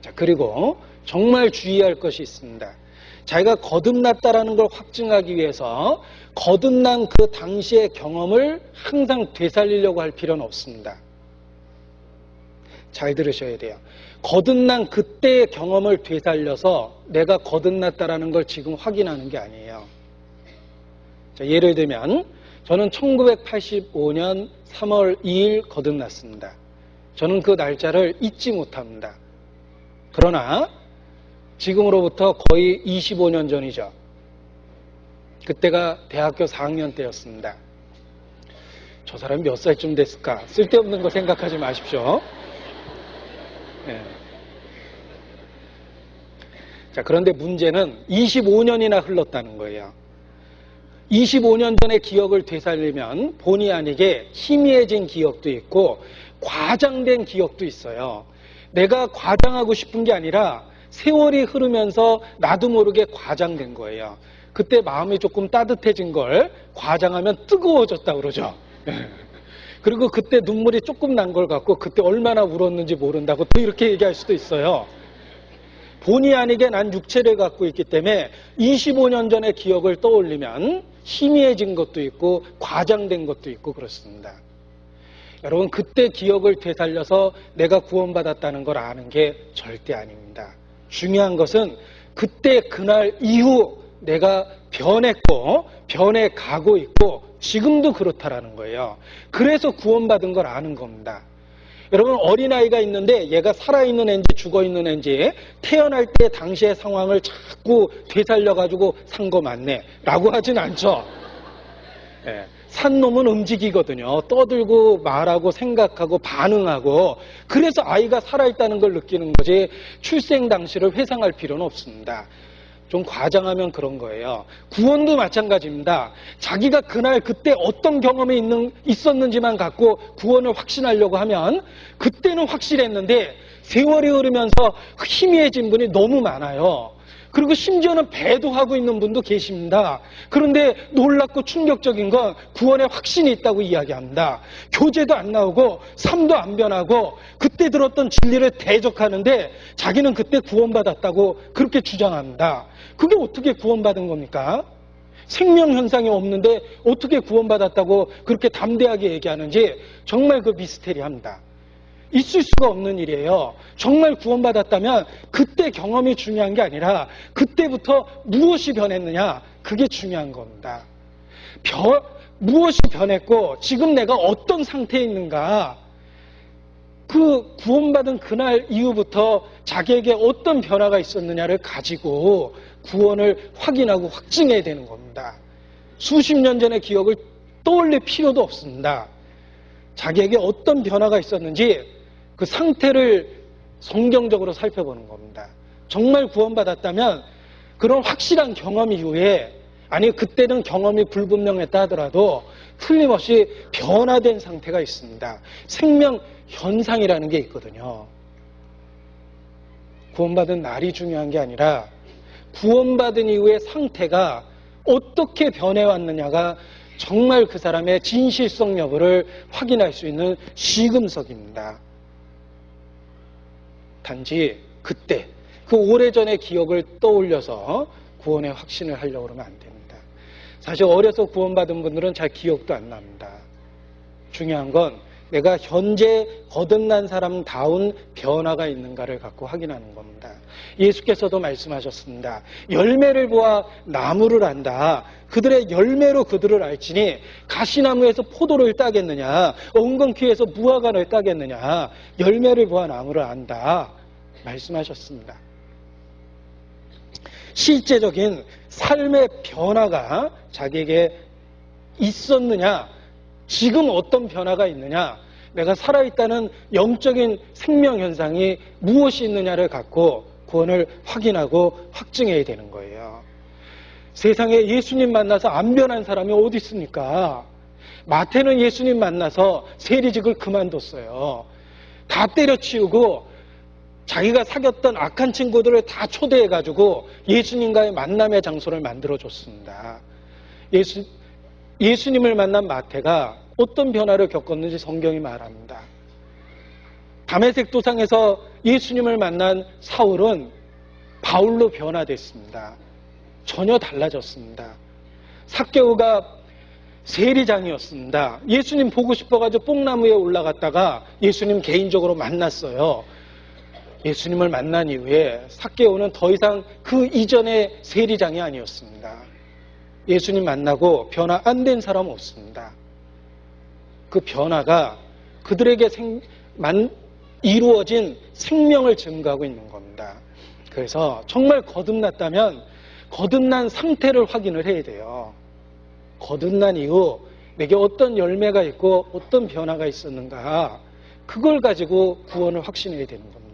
자, 그리고 정말 주의할 것이 있습니다. 자기가 거듭났다라는 걸 확증하기 위해서 거듭난 그 당시의 경험을 항상 되살리려고 할 필요는 없습니다. 잘 들으셔야 돼요. 거듭난 그때의 경험을 되살려서 내가 거듭났다라는 걸 지금 확인하는 게 아니에요. 자, 예를 들면 저는 1985년 3월 2일 거듭났습니다. 저는 그 날짜를 잊지 못합니다. 그러나 지금으로부터 거의 25년 전이죠. 그때가 대학교 4학년 때였습니다. 저 사람이 몇 살쯤 됐을까? 쓸데없는 거 생각하지 마십시오. 네. 자, 그런데 문제는 25년이나 흘렀다는 거예요. 25년 전의 기억을 되살리면 본의 아니게 희미해진 기억도 있고 과장된 기억도 있어요. 내가 과장하고 싶은 게 아니라 세월이 흐르면서 나도 모르게 과장된 거예요. 그때 마음이 조금 따뜻해진 걸 과장하면 뜨거워졌다 그러죠. 그리고 그때 눈물이 조금 난 걸 갖고 그때 얼마나 울었는지 모른다고 또 이렇게 얘기할 수도 있어요. 본의 아니게 난 육체를 갖고 있기 때문에 25년 전의 기억을 떠올리면 희미해진 것도 있고 과장된 것도 있고 그렇습니다. 여러분, 그때 기억을 되살려서 내가 구원받았다는 걸 아는 게 절대 아닙니다. 중요한 것은 그때 그날 이후 내가 변했고 변해가고 있고 지금도 그렇다라는 거예요. 그래서 구원받은 걸 아는 겁니다. 여러분, 어린아이가 있는데 얘가 살아있는 앤지 죽어있는 앤지 태어날 때 당시의 상황을 자꾸 되살려가지고 산 거 맞네 라고 하진 않죠. 산 놈은 움직이거든요. 떠들고 말하고 생각하고 반응하고. 그래서 아이가 살아있다는 걸 느끼는 거지 출생 당시를 회상할 필요는 없습니다. 좀 과장하면 그런 거예요. 구원도 마찬가지입니다. 자기가 그날 그때 어떤 경험이 있었는지만 갖고 구원을 확신하려고 하면 그때는 확실했는데 세월이 흐르면서 희미해진 분이 너무 많아요. 그리고 심지어는 배도하고 있는 분도 계십니다. 그런데 놀랍고 충격적인 건 구원에 확신이 있다고 이야기합니다. 교제도 안 나오고 삶도 안 변하고 그때 들었던 진리를 대적하는데 자기는 그때 구원받았다고 그렇게 주장합니다. 그게 어떻게 구원받은 겁니까? 생명 현상이 없는데 어떻게 구원받았다고 그렇게 담대하게 얘기하는지 정말 그 미스테리합니다. 있을 수가 없는 일이에요. 정말 구원받았다면 그때 경험이 중요한 게 아니라 그때부터 무엇이 변했느냐, 그게 중요한 겁니다. 무엇이 변했고 지금 내가 어떤 상태에 있는가, 그 구원받은 그날 이후부터 자기에게 어떤 변화가 있었느냐를 가지고 구원을 확인하고 확증해야 되는 겁니다. 수십 년 전의 기억을 떠올릴 필요도 없습니다. 자기에게 어떤 변화가 있었는지 그 상태를 성경적으로 살펴보는 겁니다. 정말 구원받았다면 그런 확실한 경험 이후에, 아니 그때는 경험이 불분명했다 하더라도 틀림없이 변화된 상태가 있습니다. 생명 현상이라는 게 있거든요. 구원받은 날이 중요한 게 아니라 구원받은 이후의 상태가 어떻게 변해왔느냐가 정말 그 사람의 진실성 여부를 확인할 수 있는 시금석입니다. 단지 그때 그 오래전의 기억을 떠올려서 구원의 확신을 하려고 그러면 안 됩니다. 사실 어려서 구원받은 분들은 잘 기억도 안 납니다. 중요한 건 내가 현재 거듭난 사람다운 변화가 있는가를 갖고 확인하는 겁니다. 예수께서도 말씀하셨습니다. 열매를 보아 나무를 안다. 그들의 열매로 그들을 알지니 가시나무에서 포도를 따겠느냐, 엉겅퀴에서 무화과를 따겠느냐. 열매를 보아 나무를 안다 말씀하셨습니다. 실제적인 삶의 변화가 자기에게 있었느냐, 지금 어떤 변화가 있느냐, 내가 살아있다는 영적인 생명 현상이 무엇이 있느냐를 갖고 구원을 확인하고 확증해야 되는 거예요. 세상에 예수님 만나서 안 변한 사람이 어디 있습니까? 마태는 예수님 만나서 세리직을 그만뒀어요. 다 때려치우고 자기가 사귀었던 악한 친구들을 다 초대해가지고 예수님과의 만남의 장소를 만들어줬습니다. 예수님을 만난 마태가 어떤 변화를 겪었는지 성경이 말합니다. 다메섹 도상에서 예수님을 만난 사울은 바울로 변화됐습니다. 전혀 달라졌습니다. 삭개오가 세리장이었습니다. 예수님 보고 싶어가지고 뽕나무에 올라갔다가 예수님 개인적으로 만났어요. 예수님을 만난 이후에 삭개오는 더 이상 그 이전의 세리장이 아니었습니다. 예수님 만나고 변화 안 된 사람 없습니다. 그 변화가 그들에게 이루어진 생명을 증거하고 있는 겁니다. 그래서 정말 거듭났다면 거듭난 상태를 확인을 해야 돼요. 거듭난 이후 내게 어떤 열매가 있고 어떤 변화가 있었는가, 그걸 가지고 구원을 확신해야 되는 겁니다.